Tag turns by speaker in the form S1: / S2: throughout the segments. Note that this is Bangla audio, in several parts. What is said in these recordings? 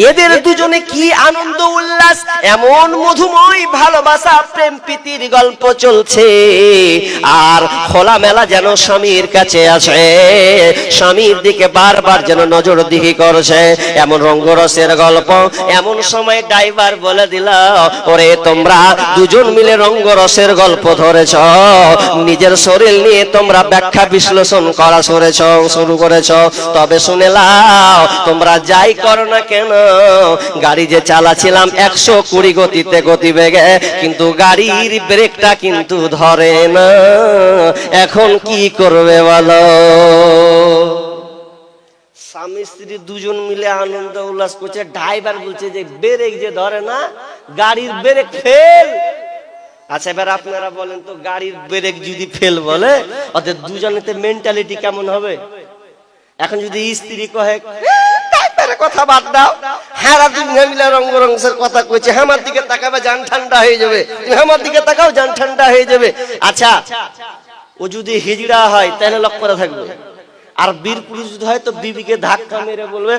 S1: এদের দুজনে কি আনন্দ উল্লাস, এমন মধুময় ভালোবাসা প্রেম প্রীতির গল্প চলছে। আর খোলামেলা যেন স্বামীর কাছে আসে, স্বামীর দিকে বারবার যেন নজর দিহি করছে, এমন রঙ্গরসের গল্প। এমন সময় ড্রাইভার বলে দিল, ওরে তোমরা দুজন মিলে রঙ্গরসের গল্প ধরেছ, নিজের শরীর নিয়ে তোমরা ব্যাখ্যা বিশ্লেষণ করা শুরু করেছ। তবে শুনে লাও, তোমরা যাই করো না কেন, গাড়ি যে চালাছিলাম 120 গতিতে গতিবেগে, কিন্তু গাড়ির ব্রেকটা কিন্তু ধরে না। এখন কি করবে বলো? স্বামী স্ত্রী দুজন মিলে আনন্দ উল্লাস করছে, ড্রাইভার বলছে যে ব্রেক যে ধরে না, গাড়ির ব্রেক ফেল। আচ্ছা এবার আপনারা বলেন তো, গাড়ির ব্রেক যদি ফেল বলে, ওদের দুজনেতে মেন্টালিটি কেমন হবে? এখন যদি স্ত্রী কহে কথা বাদ দাও, হ্যাঁ দুজন মিলে রঙ্গরংসের কথা কইছে, আমার দিকে তাকাবে জান ঠান্ডা হয়ে যাবে, আমার দিকে তাকাও জান ঠান্ডা হয়ে যাবে। আচ্ছা ও যদি হিজড়া হয় তাহলে লক্ষ্য করে থাকবে, আর বীর পুরুষ যদি হয় তো বিবিকে ধাক্কা মেরে বলবে,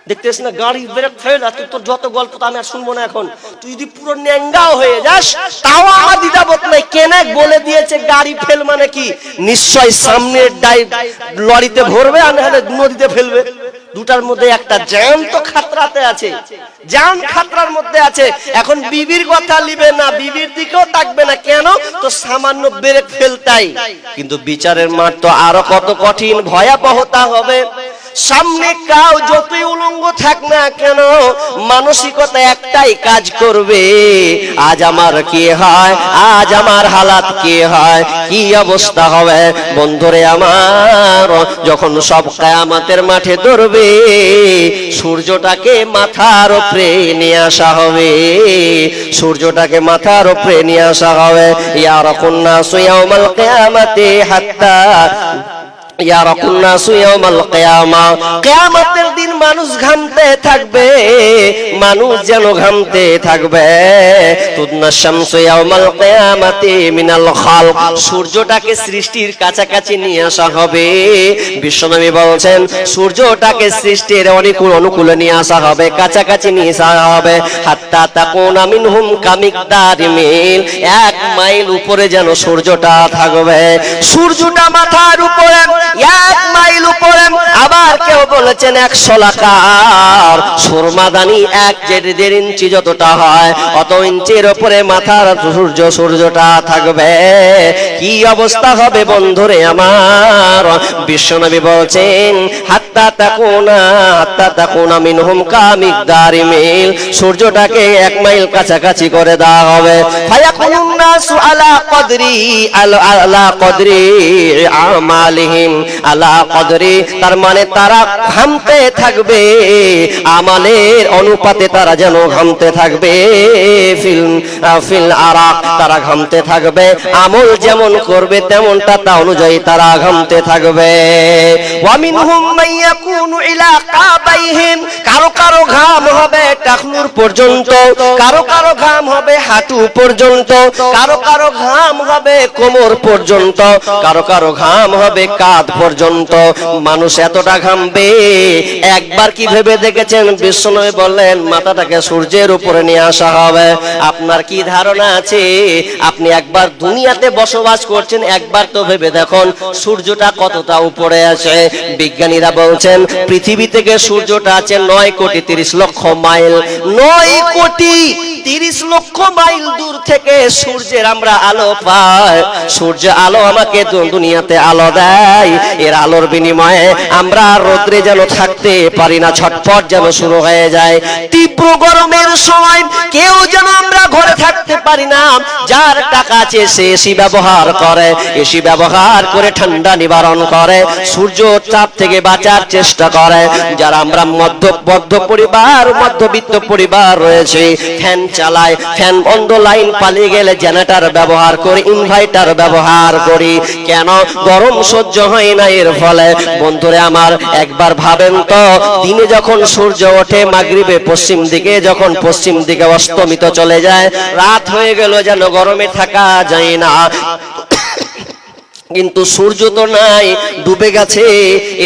S1: দেখতেছ না গাড়ি ব্রেক ফেল। আর তোর যত গল্প তো আমি আর শুনবো না এখন। তুই যদি পুরো ন্যাঙ্গাও হয়ে যাস তাও আমার দ্বিধাবোধ নাই, কেন বলে দিয়েছে গাড়ি ফেল মানে কি? নিশ্চয় সামনের লরিতে ভরবে আর নাহলে নদীতে ফেলবে। দুটার মধ্যে একটা জান তো খাতরাতে আছে, জান খাতরার মধ্যে আছে। এখন বিবির কথা লিবে না, বিবির দিকেও তাকবে না, কেন? তো সামান্য ব্রেক ফেলতাই। কিন্তু বিচারের মাঠ তো আরো কত কঠিন ভয়াবহতা হবে। সামনে কাউ যতই উলঙ্গ থাক না কেন, মানসিকতা একটাই কাজ করবে, আজ আমার কি হয়, আজ আমার হালাত কি হয়, কি অবস্থা হবে। বন্ধুরে আমার, যখন সব কিয়ামতের মাঠে ধরবে, সূর্যটাকে মাথার উপরে নিয়ে আসা হবে, সূর্যটাকে মাথার উপরে নিয়ে আসা হবে। ইয়ারাকুন নাসু ইয়াউমাল কিয়ামাতি হাত্তা ইয়ারাকুন নাসু ইয়াউমাল কিয়ামা, কিয়ামতের দিন মানুষ ঘামতে থাকবে, মানুষ যেন ঘামতে থাকবে। তুদনা শামসু ইয়াউমাল কিয়ামাতি মিনাল খালক, সূর্যটাকে সৃষ্টির কাছাকাছি নিয়ে আসা হবে। বিশ্বনবী বলেন সূর্যটাকে সৃষ্টির অনুকূলে নিয়ে আসা হবে, কাছাকাছি নিয়ে আসা হবে। হাত্তা তাকুনা মিনহুম কামিকদারি মিল, 1 মাইল উপরে যেন সূর্যটা থাকবে। সূর্যটা মাথার উপরে 1 মাইল উপরে। আবার কেউ বলেছেন 100 লাখার সুরমাদানি 1.5 ইঞ্চি যতটা হয় অত ইঞ্চির উপরে মাথার সূর্যটা থাকবে। কি অবস্থা হবে বন্ধুরে আমার? বিশ্বনবী বলছেন হাত্তা তাকুনা মিনহুম কামিকদারি মিল, সূর্যটাকে 1 মাইল কাছাকাছি করে দেওয়া হবে। ফায়াকুনুন নাসু আলা কদরি আমালিহিম আলা কদরি, তার মানে তারা ঘামতে থাকবে, আমালের অনুপাতে তারা যেন ঘামতে থাকবে। ফিল আরাক, তারা ঘামতে থাকবে, আমল যেমন করবে তেমনটা তা অনুযায়ী তারা ঘামতে থাকবে। ওয়া মিনহুম মাইয়াকুনু ইলা কাবাইহিম, কারো কারো ঘাম হবে টাকনুর পর্যন্ত, কারো কারো ঘাম হবে হাঁটু পর্যন্ত, কারো কারো ঘাম হবে কোমর পর্যন্ত, কারো কারো ঘাম হবে কাঁধ পর্যন্ত। মানুষ এতটা ঘামবে, একবার কি ভেবে দেখেছেন? বিশ্বনবী বললেন মাথাটাকে সূর্যের উপরে নিয়ে আসা হবে। আপনার কি ধারণা আছে? আপনি একবার দুনিয়াতে বসবাস করছেন, একবার তো ভেবে দেখুন সূর্যটা কতটা উপরে আছে। বিজ্ঞানীরা বলছেন পৃথিবী থেকে সূর্যটা আছে 9,30,00,000 মাইল। 9,30,00,000 মাইল দূর থেকে সূর্যের আমরা আলো পাই। সূর্য আলো আমাকে দুনিয়াতে আলো দেয়, এর আলোর বিনিময়ে আমরা রোদ্রে যেন থাকতে পারি না, ছটফট যেন শুরু হয়ে যায়। তীব্র গরমের সময় কেউ যেন আমরা ঘরে থাকতে পারি না। যার টাকা আছে সে এসি ব্যবহার করে, এসি ব্যবহার করে ঠান্ডা নিবারণ করে, সূর্য চাপ থেকে বাঁচার চেষ্টা করে। যারা আমরা মধ্যবিত্ত পরিবার রয়েছে, ফ্যান চালায়, ফ্যান বন্ধ, লাইন পালিয়ে গেলে জেনারেটর ব্যবহার করি, ইনভার্টার ব্যবহার করি। কেন? গরম সহ্য হয় না এর ফলে। বন্ধুরা আমার, একবার ভাবেন তো, দিনে যখন সূর্য ওঠে মাগরিবে পশ্চিম দিকে, যখন পশ্চিম দিকে অস্তমিত চলে যায়, রাত হয়ে গেল যেন গরমে থাকা যায় না। কিন্তু সূর্য তো নাই, ডুবে গেছে।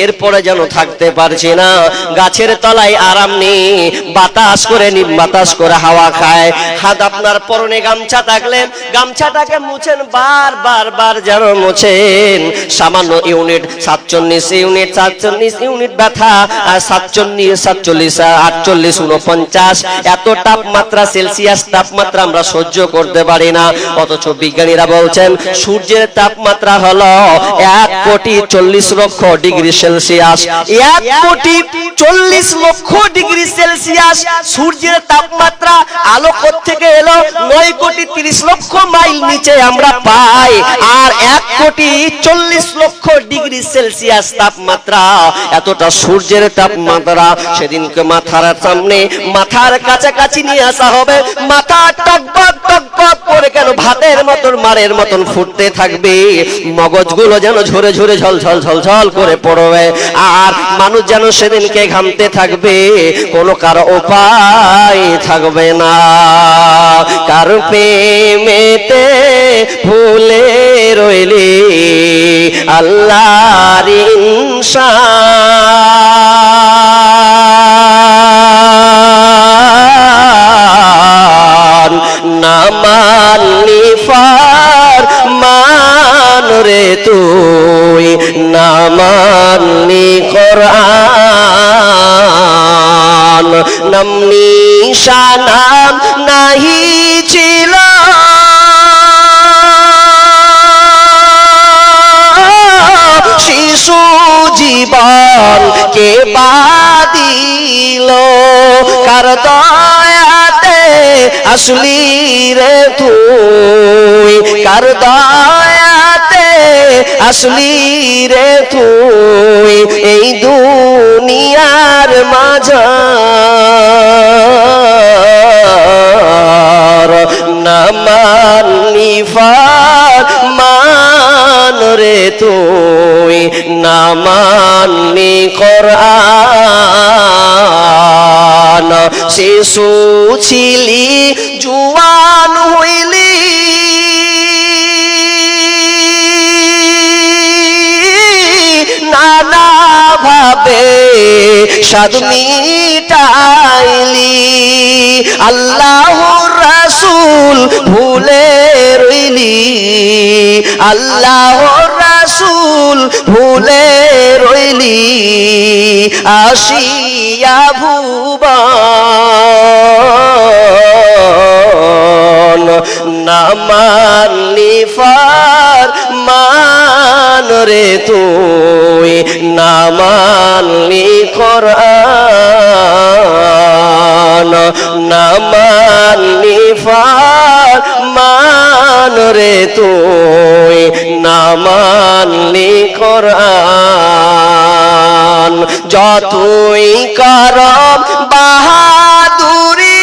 S1: এরপরে যেন থাকতে পারছি না, গাছের তলায় আরাম নেই, বাতাস করে নিম বাতাস করে হাওয়া খায়। হাত আপনার পরনে গামছা থাকলে গামছাটাকে মুছেন, বার যেন মুছেন। সামান্য ইউনিট 47 ইউনিট 47 ইউনিট ব্যথা, আর 47 47 48 49 এত তাপমাত্রা সেলসিয়াস তাপমাত্রা আমরা সহ্য করতে পারি না। অথচ বিজ্ঞানীরা বলছেন সূর্যের তাপমাত্রা 1,40,00,000 ডিগ্রি সেলসিয়াস। সূর্যের তাপমাত্রা আলো থেকে এলো 9,30,00,000 মাইল নিচে আমরা পাই, আর 1,40,00,000 ডিগ্রি সেলসিয়াস তাপমাত্রা। এতটা সূর্যের তাপমাত্রা। সেদিনকে মাথার সামনে মাথার কাছাকাছি নিয়ে আসা হবে, মাথা টকবক টকবক করে কেন ভাতের মতন মারের মতন ফুটতে থাকবে, মগজগুলো যেন ঝরে ঝরে ঝলঝল ঝলঝল করে পড়বে, আর মানুষ যেন সেদিনকে ঘামতে থাকবে, কোনো কারো উপায় থাকবে না। কার প্রেমেতে ভুলে রইলে আল্লাহর ইনসান না মানলি ফরমান রে তুই, না মানলি কোরআন। নাম নিশানাম নাহি ছিল শিশু জীবন কে বাদিল, কার দয়াতে আসলি রে তুই, কার দয়াতে আসলি রে তুই এই দুনিয়ার মাঝার। না মানলি ফরমান রে তুই, না মানলি কোরআন। শিশু ছিলি জুয়ান হইলি নানা ভাবে স্বাদ মিটাইলি, আল্লাহর রাসূল ভুলে রইলি, আল্লাহর রাসূল ভুলে রইলি, আসিয়া ভুবন। না মানলি ফরমান রে তুই, না মানলি কোরআন, না মানলি ফরমান রে তুই, না মানলি কোরআন। যতই কর বাহাদুরি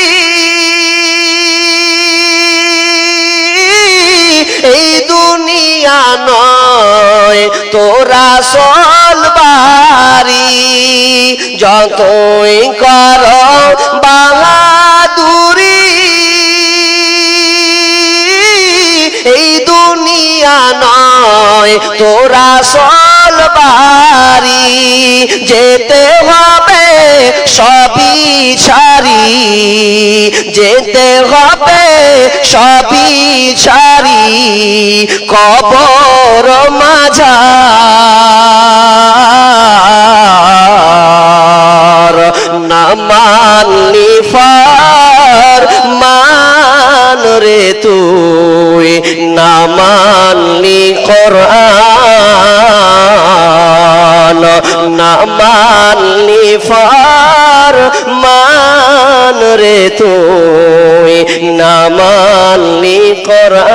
S1: এই দুনিয়া নয় তোরা আসল বাড়ি, যতই কর বাহাদুরি এই দুনিয়া নয় তোরা আসল বাড়ি। যেতে হবে সবই ছাড়ি, যেতে হবে সবই ছাড়ি, কবর মাঝার। না মানলি ফরমান রে তুই, না মানলি কোরআন, না মানলি ফরমান রে তুই, না মানলি কোরআন।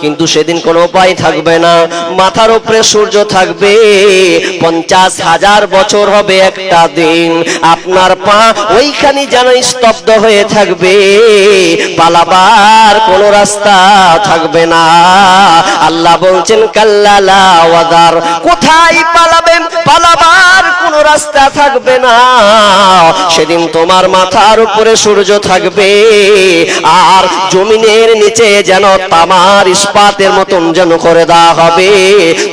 S1: কিন্তু সেদিন কোনো উপায় থাকবে না, মাথার উপরে সূর্য থাকবে, 50,000 বছর হবে একটা দিন, আপনার পা ওইখানে যেন স্তব্ধ হয়ে থাকবে, পালাবার কোনো রাস্তা থাকবে না। আল্লাহ বলছেন কাল্লা লা ওয়াদার, কোথায় পালাবেন, পালাবার কোনো রাস্তা থাকবে না। সেদিন তোমার মাথার উপরে সূর্য থাকবে, আর জমিনের নিচে যেন তামার বাঁশপাতের মতন যেন করে দেওয়া হবে।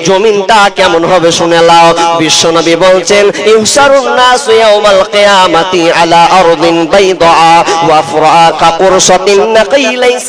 S1: জমিনটা কেমন হবে শুনে নাও। বিশ্বনবী বলছেন ইহশারুন নাস ইয়াউমাল কিয়ামাতি আলা আরদিন বাইদা ওয়া ফুরাকা কুরসাতিন নাকিলাইস